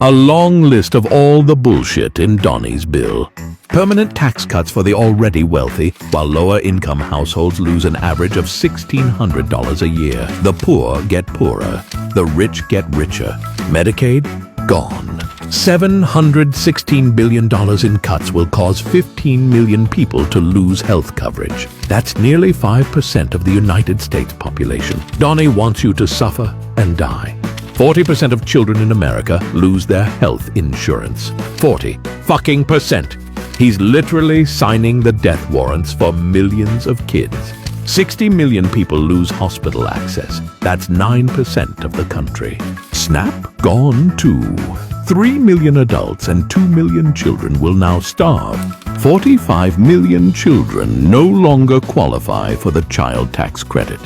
A long list of all the bullshit in Donnie's bill. Permanent tax cuts for the already wealthy, while lower-income households lose an average of $1,600 a year. The poor get poorer. The rich get richer. Medicaid? Gone. $716 billion in cuts will cause 15 million people to lose health coverage. That's nearly 5% of the United States population. Donnie wants you to suffer and die. 40% of children in America lose their health insurance. 40% He's literally signing the death warrants for millions of kids. 60 million people lose hospital access. That's 9% of the country. SNAP gone too. 3 million adults and 2 million children will now starve. 45 million children no longer qualify for the child tax credit.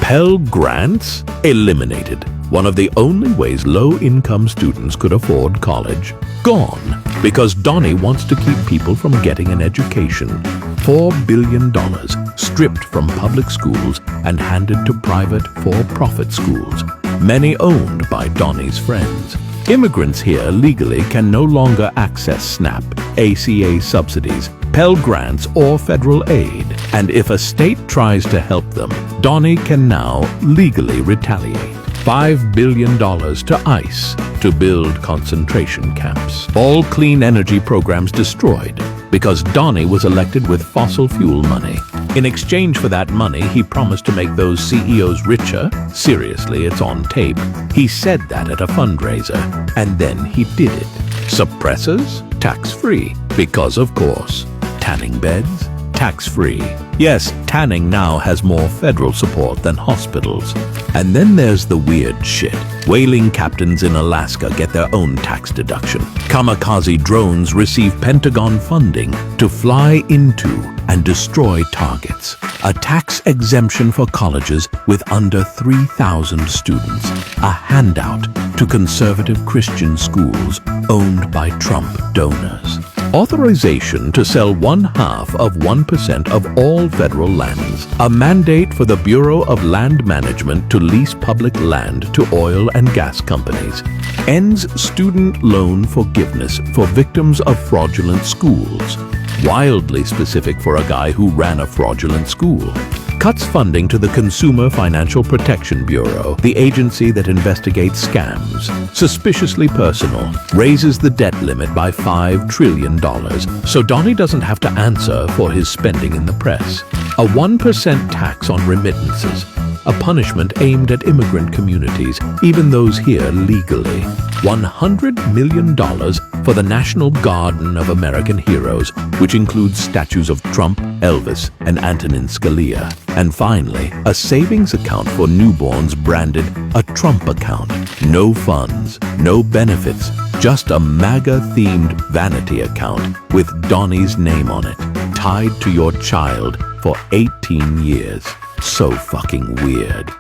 Pell Grants eliminated. One of the only ways low-income students could afford college. Gone. Because Donnie wants to keep people from getting an education. $4 billion stripped from public schools and handed to private for-profit schools, many owned by Donnie's friends. Immigrants here legally can no longer access SNAP, ACA subsidies, Pell Grants, or federal aid. And if a state tries to help them, Donnie can now legally retaliate. $5 billion to ICE to build concentration camps. All clean energy programs destroyed because Donnie was elected with fossil fuel money. In exchange for that money, he promised to make those CEOs richer. Seriously, it's on tape. He said that at a fundraiser, and then he did it. Suppressors? Tax-free. Because, of course. Tanning beds? Tax-free. Yes, tanning now has more federal support than hospitals. And then there's the weird shit. Whaling captains in Alaska get their own tax deduction. Kamikaze drones receive Pentagon funding to fly into and destroy targets. A tax exemption for colleges with under 3,000 students. A handout to conservative Christian schools owned by Trump donors. Authorization to sell 0.5% of all federal lands. A mandate for the Bureau of Land Management to lease public land to oil and gas companies. Ends student loan forgiveness for victims of fraudulent schools. Wildly specific for a guy who ran a fraudulent school. Cuts funding to the Consumer Financial Protection Bureau, the agency that investigates scams. Suspiciously personal. Raises the debt limit by $5 trillion, so Donnie doesn't have to answer for his spending in the press. A 1% tax on remittances. A punishment aimed at immigrant communities, even those here legally. $100 million for the National Garden of American Heroes, which includes statues of Trump, Elvis, and Antonin Scalia. And finally, a savings account for newborns branded a Trump account. No funds, no benefits, just a MAGA-themed vanity account with Donnie's name on it, tied to your child for 18 years. So fucking weird.